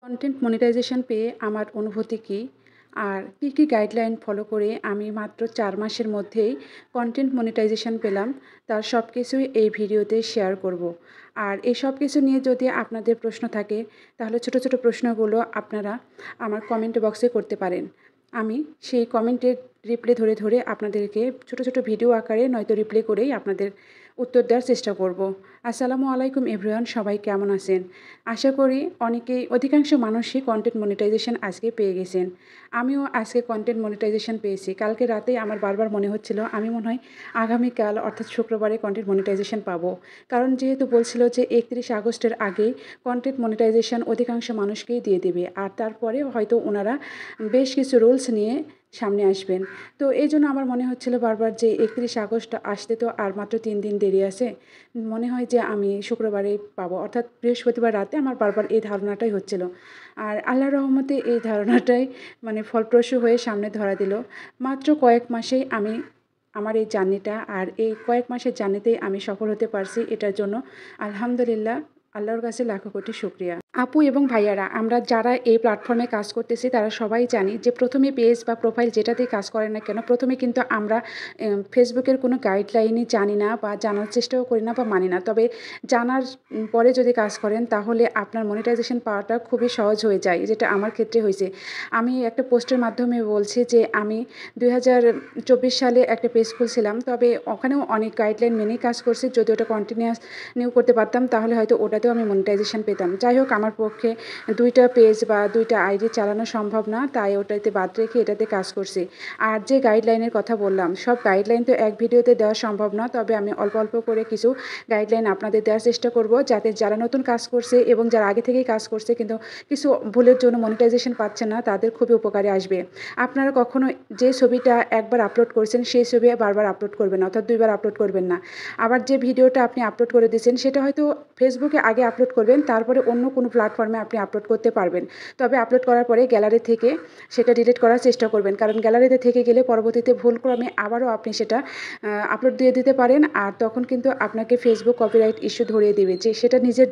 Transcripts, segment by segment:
Content monetization পেয়ে আমার অনুভূতি কী আর কী গাইডলাইন ফলো করে আমি মাত্র 4 মাসের মধ্যেই কন্টেন্ট মনিটাইজেশন পেলাম তার সব কিছুই এই ভিডিওতে শেয়ার করব। আর এই সব কিছু নিয়ে যদি আপনাদের প্রশ্ন থাকে তাহলে ছোট ছোট প্রশ্নগুলো আপনারা আমার কমেন্ট বক্সে করতে পারেন। আমি সেই কমেন্টের রিপ্লাই ধরে ধরে আপনাদেরকে ছোট ছোট ভিডিও আকারে নয়তো রিপ্লাই করেই আপনাদের উত্তর দেওয়ার চেষ্টা করব। আসসালামু আলাইকুম এভরিওয়ান, সবাই কেমন আছেন? আশা করি অধিকাংশ মানুষই কন্টেন্ট মনিটাইজেশন আজকে পেয়ে গেছেন। আমিও আজকে কন্টেন্ট মনিটাইজেশন পেয়েছি। কালকে রাতেই আমার বারবার মনে হচ্ছিল আমি মনে হয় আগামীকাল অর্থাৎ শুক্রবারে কন্টেন্ট মনিটাইজেশন পাবো। কারণ যেহেতু বলছিল যে 31 আগস্টের আগেই কন্টেন্ট মনিটাইজেশন অধিকাংশ মানুষকেই দিয়ে দেবে, আর তারপরে হয়তো ওনারা বেশ কিছু রুলস নিয়ে সামনে আসবেন। তো এই জন্য আমার মনে হচ্ছিল বারবার যে 31 আগস্ট আসতে তো আর মাত্র 3 দিন দেরি আছে। মনে হয় যে আমি শুক্রবারে পাবো, অর্থাৎ বৃহস্পতিবার রাতে আমার বারবার এই ধারণাটাই হচ্ছিল। আর আল্লাহর রহমতে এই ধারণাটাই ফলপ্রসূ হয়ে সামনে ধরা দিল। মাত্র কয়েক মাসেই আমি আমার এই জার্নিটা আর এই কয়েক মাসের জার্নিতেই আমি সফল হতে পারছি। এটার জন্য আলহামদুলিল্লাহ, আল্লাহর কাছে লাখো কোটি শুকরিয়া। আপু এবং ভাইয়ারা, আমরা যারা এই প্ল্যাটফর্মে কাজ করতেছি তারা সবাই জানি যে প্রথমে পেজ বা প্রোফাইল যেটাতেই কাজ করেন না কেন, প্রথমে কিন্তু আমরা ফেসবুকের কোনো গাইডলাইনই জানি না বা জানার চেষ্টাও করি না বা মানি না। তবে জানার পরে যদি কাজ করেন তাহলে আপনার মনিটাইজেশন পাওয়াটা খুবই সহজ হয়ে যায়, যেটা আমার ক্ষেত্রে হয়েছে। আমি একটা পোস্টের মাধ্যমে বলছি যে আমি 2024 সালে একটা পেজ খুলছিলাম, তবে ওখানেও অনেক গাইডলাইন মেনেই কাজ করছি। যদি ওটা কন্টিনিউ করতে পারতাম তাহলে হয়তো ওটাতেও আমি মনিটাইজেশন পেতাম। যাই হোক, আমার পক্ষে 2টা পেজ বা 2টা আইডি চালানো সম্ভব না, তাই ওটাতে বাদ রেখে এটাতে কাজ করছি। আর যে গাইডলাইনের কথা বললাম, সব গাইডলাইন তো এক ভিডিওতে দেওয়া সম্ভব না, তবে আমি অল্প অল্প করে কিছু গাইডলাইন আপনাদের দেওয়ার চেষ্টা করব, যাতে যারা নতুন কাজ করছে এবং যারা আগে থেকেই কাজ করছে কিন্তু কিছু ভুলের জন্য মনিটাইজেশন পাচ্ছে না তাদের খুবই উপকারে আসবে। আপনারা কখনো যে ছবিটা একবার আপলোড করছেন সেই ছবি বারবার আপলোড করবেন না, অর্থাৎ 2বার আপলোড করবেন না। আবার যে ভিডিওটা আপনি আপলোড করে দিয়েছেন সেটা হয়তো ফেসবুকে আগে আপলোড করবেন, তারপরে অন্য কোনো প্ল্যাটফর্মে আপনি আপলোড করতে পারবেন। তবে আপলোড করার পরে গ্যালারি থেকে সেটা ডিলিট করার চেষ্টা করবেন, কারণ গ্যালারিতে থেকে গেলে পরবর্তীতে ভুলক্রমে আবারও আপনি সেটা আপলোড দিয়ে দিতে পারেন, আর তখন কিন্তু আপনাকে ফেসবুক কপিরাইট ইস্যু ধরিয়ে দেবে। যে সেটা নিজের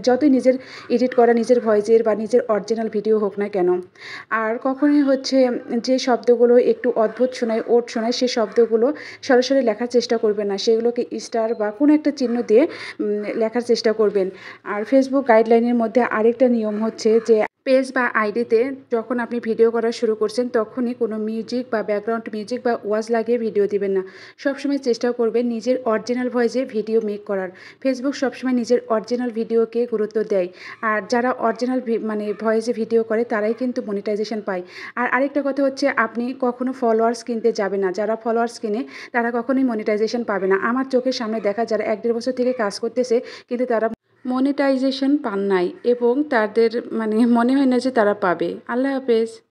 যতই নিজের এডিট করা নিজের ভয়েসের বা নিজের অরিজিনাল ভিডিও হোক না কেন। আর কখনোই যে শব্দগুলো একটু অদ্ভুত শোনায়, ওড শোনায়, সেই শব্দগুলো সরাসরি লেখার চেষ্টা করবেন না, সেগুলোকে স্টার বা কোনো একটা চিহ্ন দিয়ে লেখার চেষ্টা করবেন। আর ফেসবুক গাইডলাইনের মধ্যে আরেকটা নিয়ম হচ্ছে যে পেজ বা আইডিতে যখন আপনি ভিডিও করা শুরু করছেন তখনই কোনো মিউজিক বা ব্যাকগ্রাউন্ড মিউজিক বা ওয়াজ লাগিয়ে ভিডিও দিবেন না। সবসময় চেষ্টা করবেন নিজের অরিজিনাল ভয়েসে ভিডিও মেক করার। ফেসবুক সবসময় নিজের অরিজিনাল ভিডিওকে গুরুত্ব দেয়, আর যারা অরিজিনাল ভয়েসে ভিডিও করে তারাই কিন্তু মনিটাইজেশন পায়। আর আরেকটা কথা হচ্ছে, আপনি কখনো ফলোয়ার্স কিনতে যাবেন না। যারা ফলোয়ার্স কিনে তারা কখনোই মনিটাইজেশন পাবে না। আমার চোখের সামনে দেখা যারা 1-1.5 বছর থেকে কাজ করতেছে কিন্তু তারা মনিটাইজেশন পান নাই এবং তাদের মনে হয় না যে তারা পাবে। আল্লাহ হাফেজ।